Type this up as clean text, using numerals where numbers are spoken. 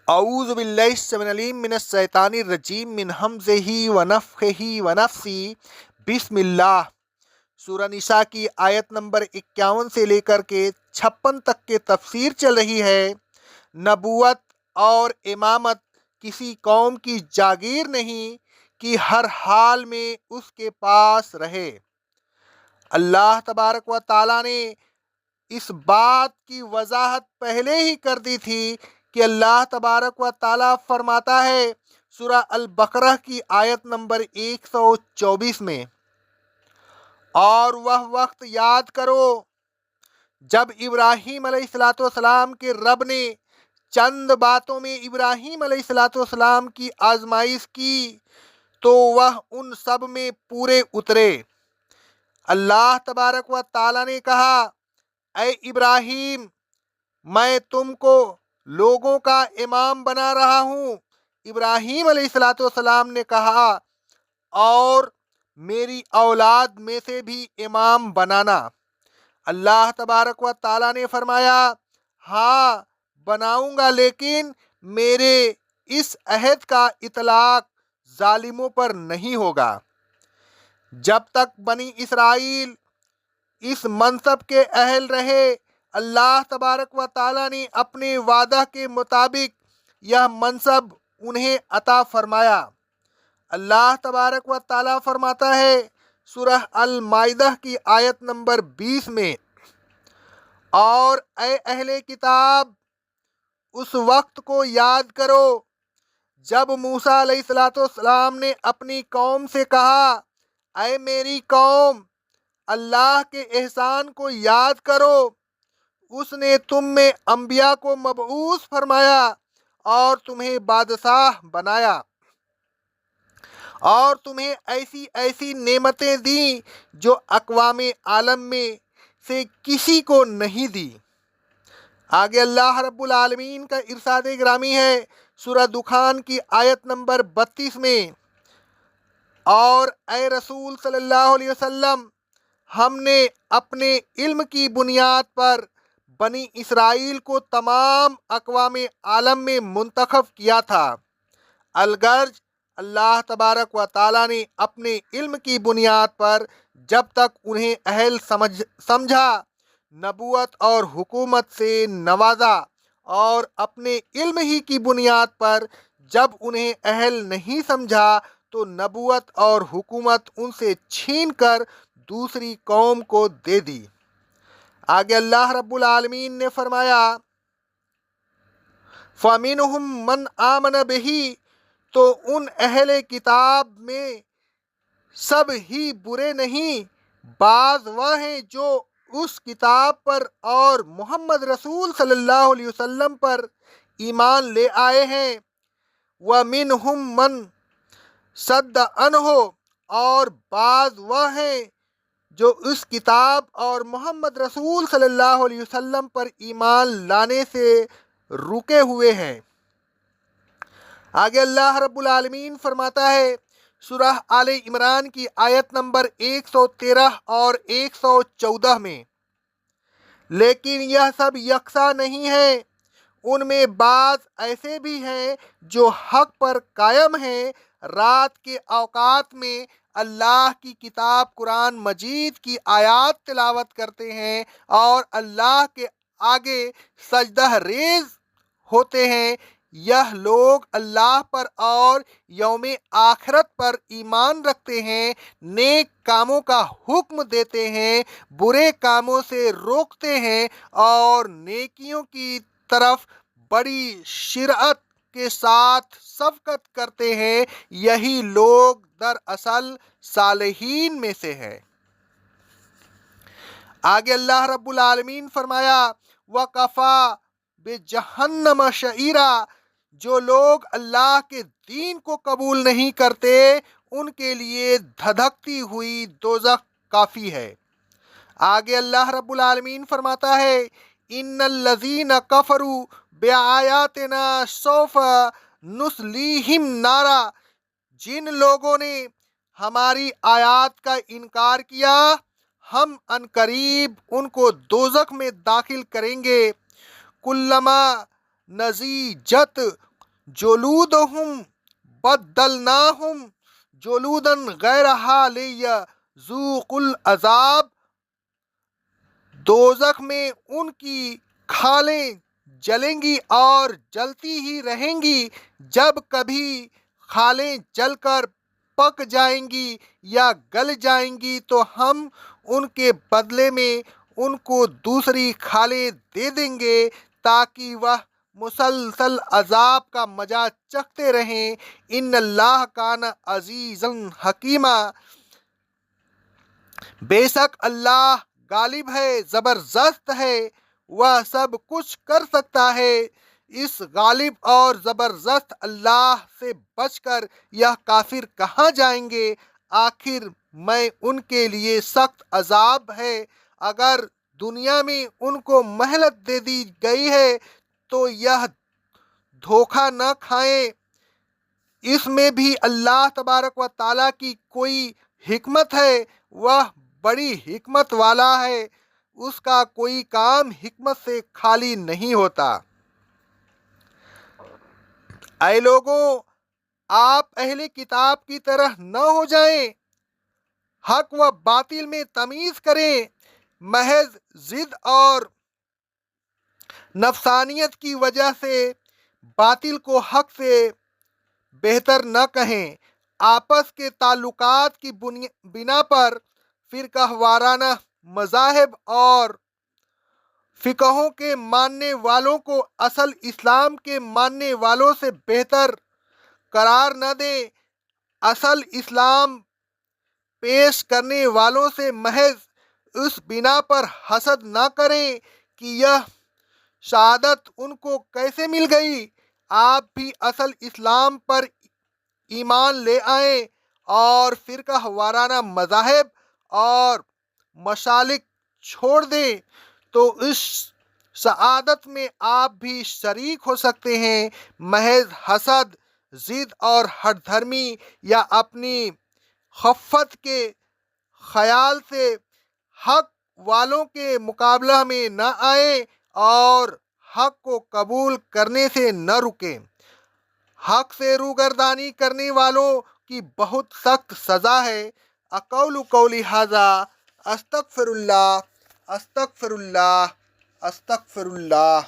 اعوذ باللہ السمیع العلیم من الشیطان الرجیم من ہمزہ ونفخہ ونفثہ بسم اللہ۔ سورہ نساء کی آیت نمبر 51 سے لے کر کے 56 تک کے تفسیر چل رہی ہے۔ نبوت اور امامت کسی قوم کی جاگیر نہیں کہ ہر حال میں اس کے پاس رہے۔ اللہ تبارک و تعالیٰ نے اس بات کی وضاحت پہلے ہی کر دی تھی کہ اللہ تبارک و تعالیٰ فرماتا ہے سورہ البقرہ کی آیت نمبر 124 میں، اور وہ وقت یاد کرو جب ابراہیم علیہ السلام کے رب نے چند باتوں میں ابراہیم علیہ السلام کی آزمائش کی تو وہ ان سب میں پورے اترے۔ اللہ تبارک و تعالیٰ نے کہا، اے ابراہیم، میں تم کو لوگوں کا امام بنا رہا ہوں۔ ابراہیم علیہ السلام نے کہا، اور میری اولاد میں سے بھی امام بنانا۔ اللہ تبارک و تعالیٰ نے فرمایا، ہاں بناؤں گا، لیکن میرے اس عہد کا اطلاق ظالموں پر نہیں ہوگا۔ جب تک بنی اسرائیل اس منصب کے اہل رہے، اللہ تبارک و تعالیٰ نے اپنے وعدہ کے مطابق یہ منصب انہیں عطا فرمایا۔ اللہ تبارک و تعالیٰ فرماتا ہے سورہ المائدہ کی آیت نمبر 20 میں، اور اے اہل کتاب، اس وقت کو یاد کرو جب موسیٰ علیہ السلام نے اپنی قوم سے کہا، اے میری قوم، اللہ کے احسان کو یاد کرو، اس نے تم میں انبیاء کو مبعوث فرمایا اور تمہیں بادشاہ بنایا، اور تمہیں ایسی ایسی نعمتیں دیں جو اقوام عالم میں سے کسی کو نہیں دی۔ آگے اللہ رب العالمین کا ارشاد گرامی ہے سورہ دخان کی آیت نمبر 32 میں، اور اے رسول صلی اللہ علیہ وسلم، ہم نے اپنے علم کی بنیاد پر بنی اسرائیل کو تمام اقوام عالم میں منتخب کیا تھا۔ الغرض اللہ تبارک و تعالیٰ نے اپنے علم کی بنیاد پر جب تک انہیں اہل سمجھا نبوت اور حکومت سے نوازا، اور اپنے علم ہی کی بنیاد پر جب انہیں اہل نہیں سمجھا تو نبوت اور حکومت ان سے چھین کر دوسری قوم کو دے دی۔ آگے اللہ رب العالمین نے فرمایا، فَمِنْهُمْ مَنْ آمَنَ بِهِ، تو ان اہل کتاب میں سب ہی برے نہیں، بعض وہ ہیں جو اس کتاب پر اور محمد رسول صلی اللہ علیہ وسلم پر ایمان لے آئے ہیں۔ وَمِنْهُمْ مَنْ صَدَّ عَنْهُ، اور بعض وہ ہیں جو اس کتاب اور محمد رسول صلی اللہ علیہ وسلم پر ایمان لانے سے رکے ہوئے ہیں۔ آگے اللہ رب العالمین فرماتا ہے سورہ آل عمران کی آیت نمبر 113 اور 114 میں، لیکن یہ سب یکساں نہیں ہے، ان میں بعض ایسے بھی ہیں جو حق پر قائم ہیں، رات کے اوقات میں اللہ کی کتاب قرآن مجید کی آیات تلاوت کرتے ہیں اور اللہ کے آگے سجدہ ریز ہوتے ہیں۔ یہ لوگ اللہ پر اور یوم آخرت پر ایمان رکھتے ہیں، نیک کاموں کا حکم دیتے ہیں، برے کاموں سے روکتے ہیں، اور نیکیوں کی طرف بڑی شرعت کے ساتھ سبقت کرتے ہیں، یہی لوگ دراصل صالحین میں سے ہے۔ آگے اللہ رب العالمین فرمایا، وَكَفَى بِجَهَنَّمَ شَعِيرًا، جو لوگ اللہ کے دین کو قبول نہیں کرتے ان کے لیے دھدکتی ہوئی دوزخ کافی ہے۔ آگے اللہ رب العالمین فرماتا ہے، ان الذین کفروا بآیاتنا سوف نصلیہم نارا، جن لوگوں نے ہماری آیات کا انکار کیا ہم عنقریب ان کو دوزخ میں داخل کریں گے۔ کلما نضجت جلودہم بدلناہم جلودن غیرہا لیذوقوا العذاب، دوزخ میں ان کی کھالیں جلیں گی اور جلتی ہی رہیں گی، جب کبھی کھالیں جل کر پک جائیں گی یا گل جائیں گی تو ہم ان کے بدلے میں ان کو دوسری کھالیں دے دیں گے تاکہ وہ مسلسل عذاب کا مزہ چکھتے رہیں۔ ان اللہ کان عزیزا حکیما، بے شک اللہ غالب ہے، زبردست ہے، وہ سب کچھ کر سکتا ہے۔ اس غالب اور زبردست اللہ سے بچ کر یہ کافر کہاں جائیں گے؟ آخر میں ان کے لیے سخت عذاب ہے۔ اگر دنیا میں ان کو مہلت دے دی گئی ہے تو یہ دھوکہ نہ کھائیں، اس میں بھی اللہ تبارک و تعالیٰ کی کوئی حکمت ہے، وہ بڑی حکمت والا ہے، اس کا کوئی کام حکمت سے خالی نہیں ہوتا۔ اے لوگوں، آپ اہل کتاب کی طرح نہ ہو جائیں، حق و باطل میں تمیز کریں، محض ضد اور نفسانیت کی وجہ سے باطل کو حق سے بہتر نہ کہیں، آپس کے تعلقات کی بنا پر فرقہ وارانہ مذاہب اور فقہوں کے ماننے والوں کو اصل اسلام کے ماننے والوں سے بہتر قرار نہ دیں، اصل اسلام پیش کرنے والوں سے محض اس بنا پر حسد نہ کریں کہ یہ شہادت ان کو کیسے مل گئی۔ آپ بھی اصل اسلام پر ایمان لے آئیں اور فرقہ وارانہ مذاہب اور مسالک چھوڑ دیں تو اس سعادت میں آپ بھی شریک ہو سکتے ہیں۔ محض حسد، ضد اور ہٹ دھرمی یا اپنی خفت کے خیال سے حق والوں کے مقابلہ میں نہ آئیں اور حق کو قبول کرنے سے نہ رکیں۔ حق سے روگردانی کرنے والوں کی بہت سخت سزا ہے۔ اقول قولی ھذا استغفر اللہ استغفر اللہ استغفر اللہ۔